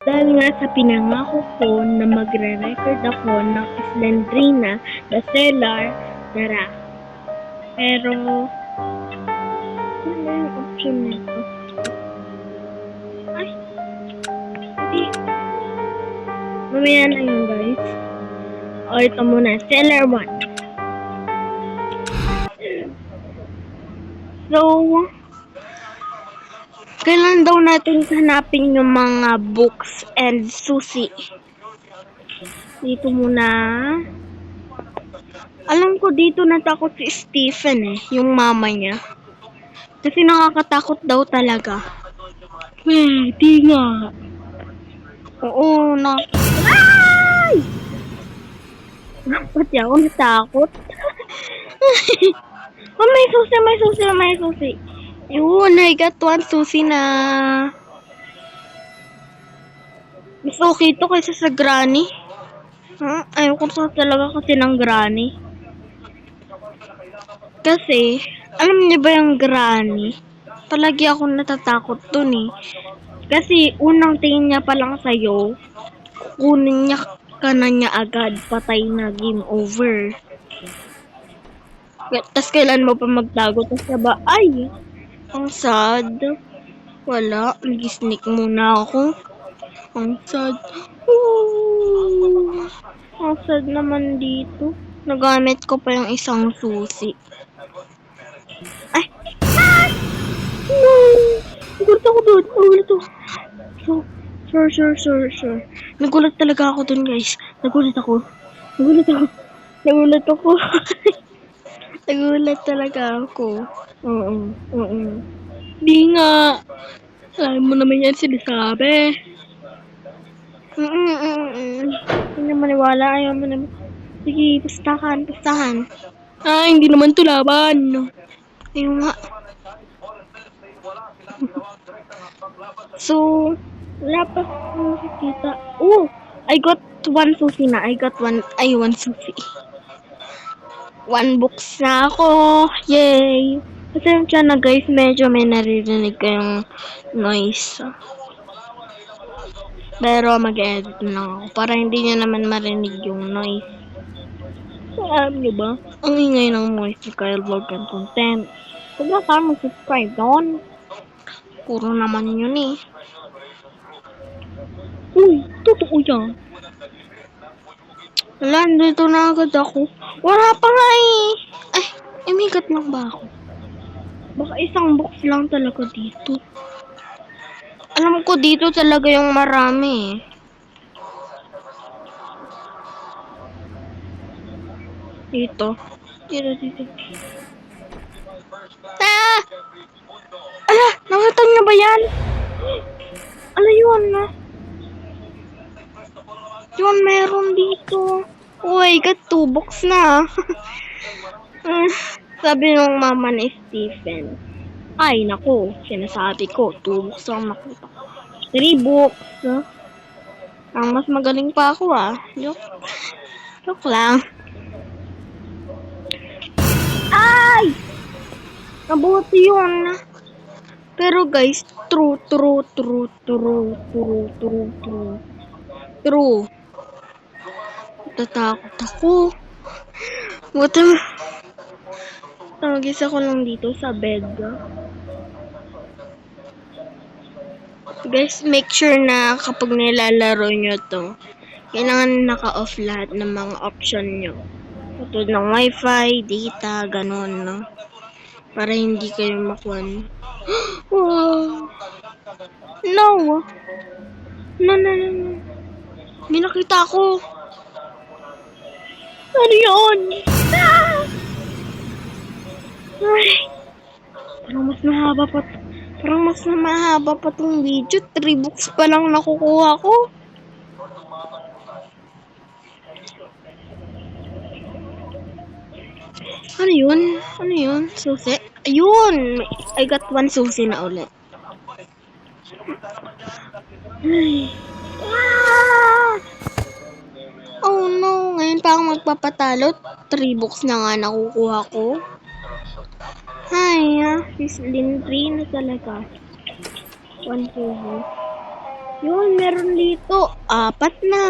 Dahil nga sa pinangako ko na magre-record ako ng Slendrina, The Cellar, Dara. Pero, ano yung option nito? Ay, hindi. Mamaya na yun, guys. O, ito muna. Cellar 1. So, kailan daw natin hanapin yung mga books and susi? Dito muna. Alam ko dito natakot si Stephen yung mama niya. Kasi nakakatakot daw talaga. Di nga. Oo, Ay! Dapat ako natakot. Oh, may susi. Yun, I got one susi na. Mas okay to kaysa sa granny. Ayoko sa talaga kasi ng granny. Kasi, alam niyo ba yung granny? Palagi ako natatakot dun Kasi, unang tingin niya pa lang sa'yo, kukunin niya ka na niya agad, patay na, game over. Tapos kailan mo pa magtago, tapos ba, ay, ang sad. Wala, nag-sneak muna ako. Ang sad. Ang sad naman dito. Nagamit ko pa yung isang susi. Ay! No! Nagulat ako doon. Sure. Nagulat talaga ako doon, guys. Nagulat ako. Nagulat talaga ako. Oo. Di nga. Alam mo naman yan sinasabi. Hindi maniwala. Ayaw mo naman. Sige, pustahan. Hindi naman tulaban. Ayaw nga. So, wala pa nakikita. Oh, I got one susi na. One susi. One books na ako. Yay! Pasensya na guys, medyo may naririnig kayong noise. Pero mag-edit na lang ako para hindi niya naman marinig yung noise. Alam niyo ba? Ang ingay ng noise ni Kyle Vlog and Content. Huwag na kayo mag-subscribe doon. Puro naman yun Uy, totoo yan. Wala, dito na agad ako. Wala pa nga Ay, umigat lang ba ako? Baka isang box lang talaga dito. Alam ko dito talaga yung marami Dito. Ala, nakita niyo ba yan? Ala, yun Yun, meron dito. Uy, got 2 box na. Sabi ng mama ni Stephen. Ay, naku, sinasabi ko, 2 box lang nakita. 3 box. Ang mas magaling pa ako Joke lang. Ay! Nabuti yun. Pero guys, true. Tatakot ako. Tagis ako lang dito sa bed. Guys, make sure na kapag nilalaro nyo to, kailangan naka-off lahat ng mga option nyo. Tulad ng wifi, data, ganun, para hindi kayo makuha. Wow! No! May nakita ako. Ano yun? Ay! Parang mas mahaba pa tong video. 3 books pa lang nakukuha ko. Ano yun? Susi? Ayun! I got 1 susi na ulit. Ay. Oh no! Ngayon pa ako magpapatalo. 3 books na nga nakukuha ko. Ay, Slendrina talaga. 1 susi. Yun, meron dito. 4 na.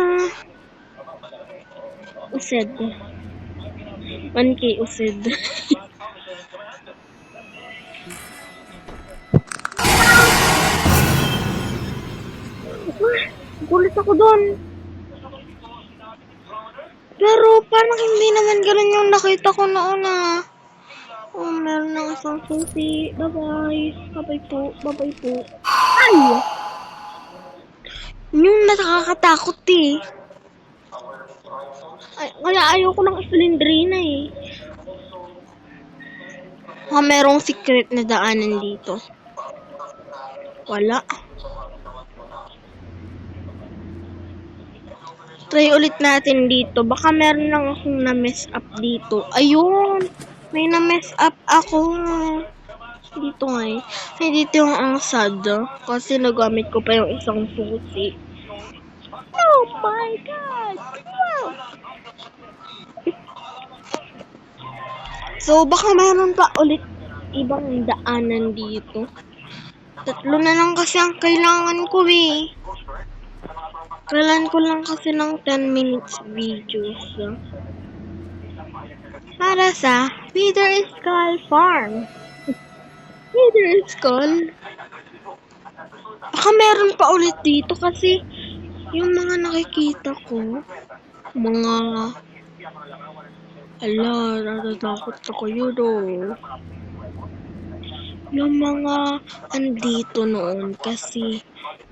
Used. 1K used. Gulit ako doon. Pero parang hindi naman ganun yung nakita ko noon ah. Oh, meron ng isang susi. Bye-bye. Bye-bye po. Bye-bye po. Ay! Yung nakakatakot eh. Ay, kaya ayoko ng Slendrina eh. Merong secret na daanan dito. Wala. Try ulit natin dito. Baka meron lang akong na-mess up dito. Ayun! May na-mess up ako. Dito nga eh. Ay, dito yung ang sad. Kasi nagamit ko pa yung isang susi. Oh my God! Wow! So, baka meron pa ulit ibang daanan dito. 3 na lang kasi ang kailangan ko eh. Kailan ko lang kasi ng 10 minutes videos. Para sa Wither Skull Farm. Wither Skull. Baka meron pa ulit dito kasi yung mga nakikita ko, mga natatakot ako yun oh. Yung mga andito noon kasi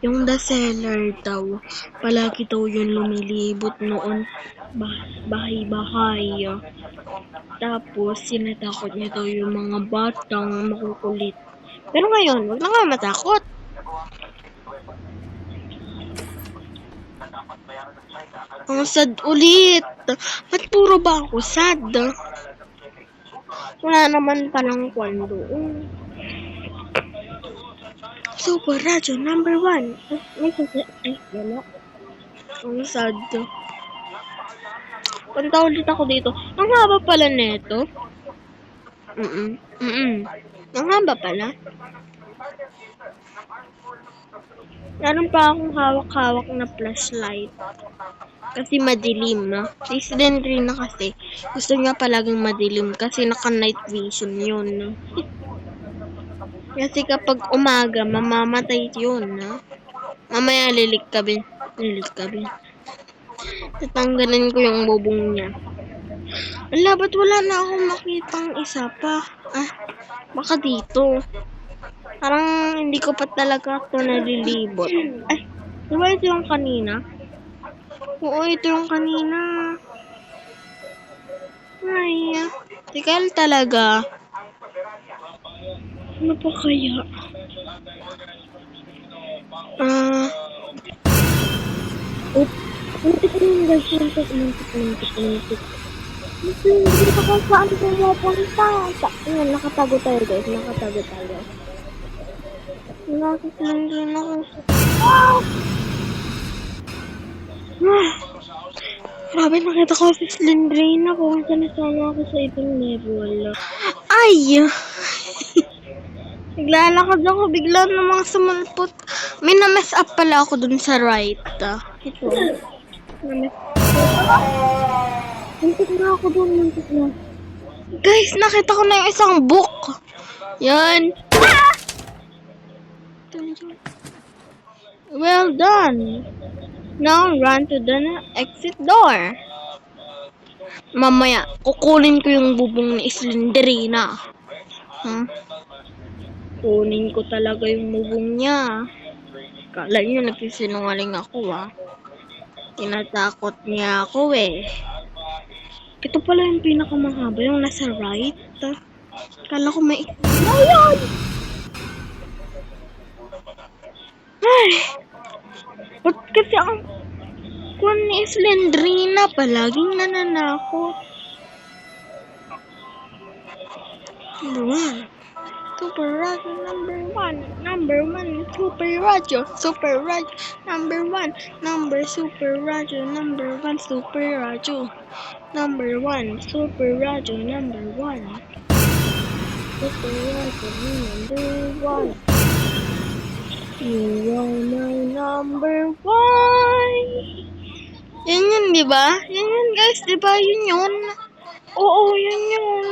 yung the seller daw, palagi daw yun lumilibot noon bahay-bahay. Tapos sinatakot niya daw yung mga batang makukulit. Pero ngayon, wag na nga matakot. Ang sad ulit. Ba't puro ba ako sad? Wala naman palang kwan doon. Super Radyo number 1. May wala. Ang sad. Punta ulit ako dito. Ang haba pala neto. Ang haba pala. Meron pa akong hawak-hawak na flashlight. Kasi madilim na. Si Slendrina kasi. Gusto niya palaging madilim kasi naka-night vision yun. Kasi kapag umaga, mamamatay yun. Mamaya lilikabin. Tatanggalin ko yung bubong niya. Ala, ba't wala na akong makitang isa pa? Baka dito. Parang hindi ko pa talaga ito nalilibot. Ay, diba ito yung kanina? Oo, ito yung kanina. Ay, tikal talaga. Ano pa kaya? Muntik na yung guys. Muntik. Hindi pa kung saan pumupunta. Ayan, nakatago tayo guys. Nakasalamin ako. Grabe, nakita ko si Slendrina. Kung saan sana ako sa ibang level. Ay! Naglalakad ako bigla ng mga sumalpot. May na-mess up pala ako dun sa right. Ito. Na-mess up. Muntik na ako dun. Guys, nakita ko na yung isang book. Yan. Well done. Now run to the exit door. Mamaya, kukunin ko yung bubong ni Slendrina. Kunin ko talaga yung bubong niya. Kala niyo nagsisinungaling ako Tinatakot niya ako eh. Ito pala yung pinakamahaba, yung nasa right. Kala ko may... Ayan! Ay! Ba't kasi ang... Kung ni Slendrina, palaging nananakot. Super Radyo number 1. Number 1. Super Radyo. Super Radyo number 1. Super Radyo number 1. Super Radyo number 1. Super Radyo number 1. Super Radyo number 1. You are my number one. Yan yun, di ba? Yan yun, guys, di ba? Yun yun. Oo, yun yun.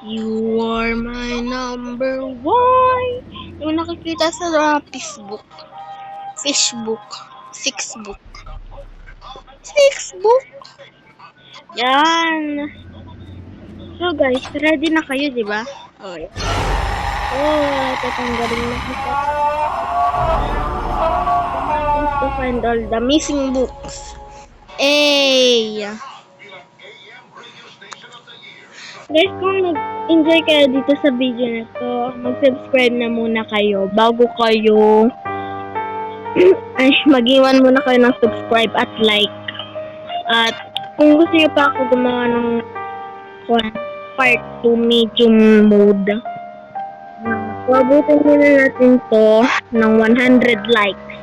You are my number one. Yung nakikita sa Facebook. Facebook. Sixbook. Sixbook. Yan. So guys, ready na kayo, di ba? Okay. Oh, tatanggalin na kita. To find all the missing books. Hey! Guys, kung nag-enjoy kayo dito sa video na to, mag-subscribe na muna kayo bago kayo ay mag-iwan muna kayo ng subscribe at like. At kung gusto niyo pa ako gumawa ng part 2 medium mode, pabutin muna natin to ng 100 likes.